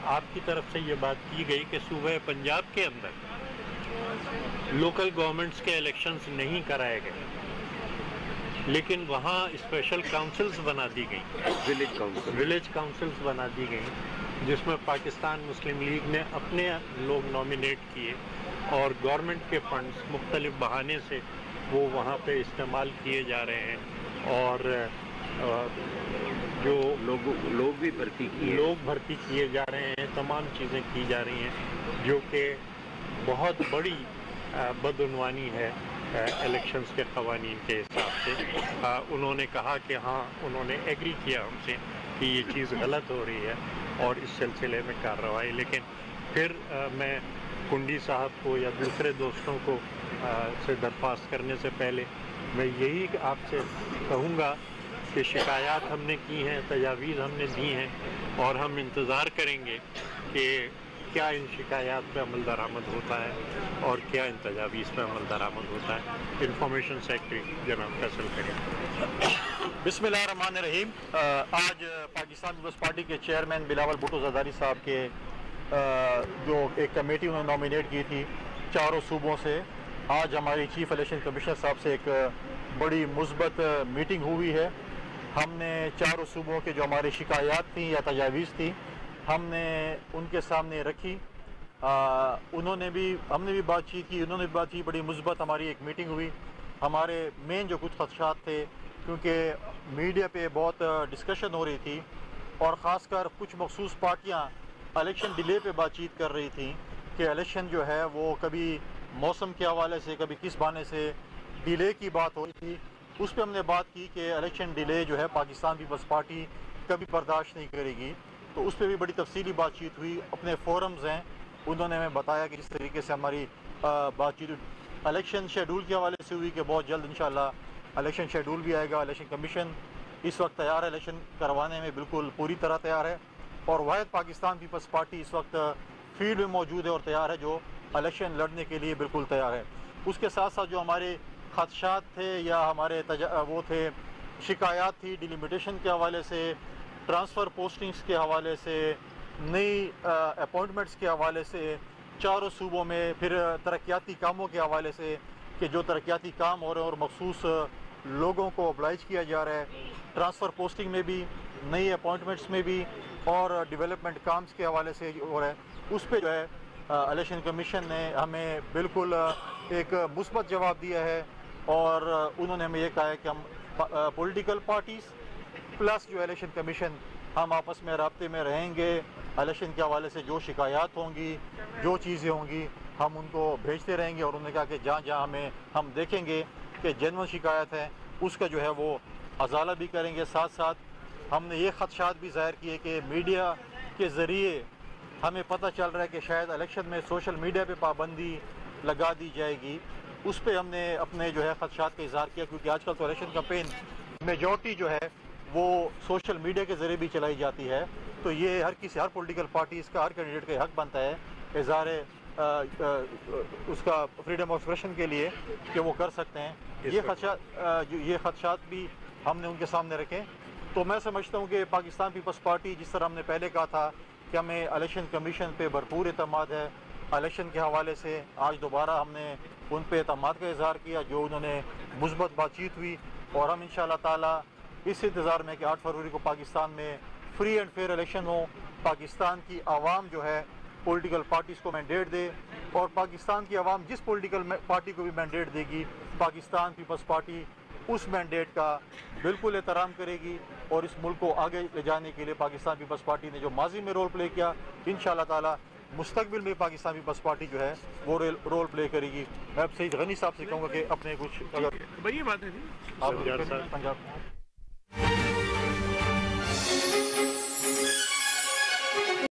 آپ کی طرف سے یہ بات کی گئی کہ صوبہ پنجاب کے اندر لوکل گورنمنٹس کے الیکشنز نہیں کرائے گئے، لیکن وہاں اسپیشل کاؤنسلز بنا دی گئیں، ولیج کاؤنسلز بنا دی گئیں، جس میں پاکستان مسلم لیگ نے اپنے لوگ نامینیٹ کیے اور گورنمنٹ کے فنڈز مختلف بہانے سے وہ وہاں پہ استعمال کیے جا رہے ہیں، اور جو لوگ بھی بھرتی کیے جا رہے ہیں، تمام چیزیں کی جا رہی ہیں، جو کہ بہت بڑی بدعنوانی ہے الیکشنز کے قوانین کے حساب سے۔ انہوں نے کہا کہ ہاں، انہوں نے ایگری کیا ہم سے کہ یہ چیز غلط ہو رہی ہے اور اس سلسلے میں کارروائی، لیکن پھر میں کنڈی صاحب کو یا دوسرے دوستوں کو سے درخواست کرنے سے پہلے میں یہی آپ سے کہوں گا کہ شکایات ہم نے کی ہیں، تجاویز ہم نے دی ہیں، اور ہم انتظار کریں گے کہ کیا ان شکایات پہ عمل درآمد ہوتا ہے اور کیا ان تجاویز پہ عمل درآمد ہوتا ہے۔ انفارمیشن سیکرٹری جناب فیصل کریم۔ بسم اللہ الرحمن الرحیم۔ آج پاکستان پیپلز پارٹی کے چیئرمین بلاول بھٹو زرداری صاحب کے جو ایک کمیٹی انہوں نے نامینیٹ کی تھی چاروں صوبوں سے، آج ہماری چیف الیکشن کمشنر صاحب سے ایک بڑی مثبت میٹنگ ہوئی ہے۔ ہم نے چاروں صوبوں کے جو ہماری شکایات تھیں یا تجاویز تھیں، ہم نے ان کے سامنے رکھی، ہم نے بھی بات چیت کی، انہوں نے بھی بات کی، بڑی مثبت ہماری ایک میٹنگ ہوئی۔ ہمارے مین جو کچھ خدشات تھے، کیونکہ میڈیا پہ بہت ڈسکشن ہو رہی تھی اور خاص کر کچھ مخصوص پارٹیاں الیکشن ڈیلے پہ بات چیت کر رہی تھیں کہ الیکشن جو ہے وہ کبھی موسم کے حوالے سے، کبھی کس بہانے سے ڈیلے کی بات ہو رہی تھی۔ اس پہ ہم نے بات کی کہ الیکشن ڈیلے جو ہے پاکستان پیپلز پارٹی کبھی برداشت نہیں کرے گی، تو اس پہ بھی بڑی تفصیلی بات چیت ہوئی۔ اپنے فورمز ہیں، انہوں نے ہمیں بتایا کہ جس طریقے سے ہماری بات چیت الیکشن شیڈول کے حوالے سے ہوئی کہ بہت جلد انشاءاللہ الیکشن شیڈول بھی آئے گا۔ الیکشن کمیشن اس وقت تیار ہے، الیکشن کروانے میں بالکل پوری طرح تیار ہے، اور واحد پاکستان پیپلز پارٹی اس وقت فیلڈ میں موجود ہے اور تیار ہے، جو الیکشن لڑنے کے لیے بالکل تیار ہے۔ اس کے ساتھ ساتھ جو ہمارے خدشات تھے یا ہمارے وہ تھے شکایات تھی ڈیلیمیٹیشن کے حوالے سے، ٹرانسفر پوسٹنگز کے حوالے سے، نئی اپوائنٹمنٹس کے حوالے سے چاروں صوبوں میں، پھر ترقیاتی کاموں کے حوالے سے کہ جو ترقیاتی کام ہو رہے ہیں اور مخصوص لوگوں کو oblige کیا جا رہا ہے، ٹرانسفر پوسٹنگ میں بھی، نئی اپوائنٹمنٹس میں بھی، اور ڈیولپمنٹ کامز کے حوالے سے ہو رہا ہے، اس پہ جو ہے الیکشن کمیشن نے ہمیں بالکل ایک مثبت جواب دیا ہے، اور انہوں نے ہمیں یہ کہا ہے کہ ہم پولیٹیکل پارٹیز پلس جو الیکشن کمیشن ہم آپس میں رابطے میں رہیں گے۔ الیکشن کے حوالے سے جو شکایات ہوں گی، جو چیزیں ہوں گی، ہم ان کو بھیجتے رہیں گے، اور انہوں نے کہا کہ جہاں جہاں ہم دیکھیں گے کہ جنون شکایت ہے، اس کا جو ہے وہ ازالہ بھی کریں گے۔ ساتھ ساتھ ہم نے یہ خدشات بھی ظاہر کیے کہ میڈیا کے ذریعے ہمیں پتہ چل رہا ہے کہ شاید الیکشن میں سوشل میڈیا پہ پابندی لگا دی جائے گی، اس پہ ہم نے اپنے جو ہے خدشات کا اظہار کیا، کیونکہ آج کل تو الیکشن کمپین میجورٹی جو ہے وہ سوشل میڈیا کے ذریعے بھی چلائی جاتی ہے، تو یہ ہر پولیٹیکل پارٹیز کا، ہر کینڈیڈیٹ کا حق بنتا ہے اظہار اس کا فریڈم آف ایکسپریشن کے لیے کہ وہ کر سکتے ہیں۔ یہ خدشات بھی ہم نے ان کے سامنے رکھے، تو میں سمجھتا ہوں کہ پاکستان پیپلز پارٹی، جس طرح ہم نے پہلے کہا تھا کہ ہمیں الیکشن کمیشن پہ بھرپور اعتماد ہے، الیکشن کے حوالے سے آج دوبارہ ہم نے ان پہ اعتماد کا اظہار کیا، جو انہوں نے مثبت بات چیت ہوئی، اور ہم انشاءاللہ تعالی اس انتظار میں کہ 8 فروری کو پاکستان میں فری اینڈ فیئر الیکشن ہو، پاکستان کی عوام جو ہے پولیٹیکل پارٹیز کو مینڈیٹ دے، اور پاکستان کی عوام جس پولیٹیکل پارٹی کو بھی مینڈیٹ دے گی، پاکستان پیپلز پارٹی اس مینڈیٹ کا بالکل احترام کرے گی، اور اس ملک کو آگے لے جانے کے لیے پاکستان پیپلز پارٹی نے جو ماضی میں رول پلے کیا، انشاءاللہ تعالی مستقبل میں پاکستان پیپلز پارٹی جو ہے وہ رول پلے کرے گی۔ میں اب سعید غنی صاحب سے کہوں گا کہ اپنے کچھ اگر بڑی بات ہے آپ پنجاب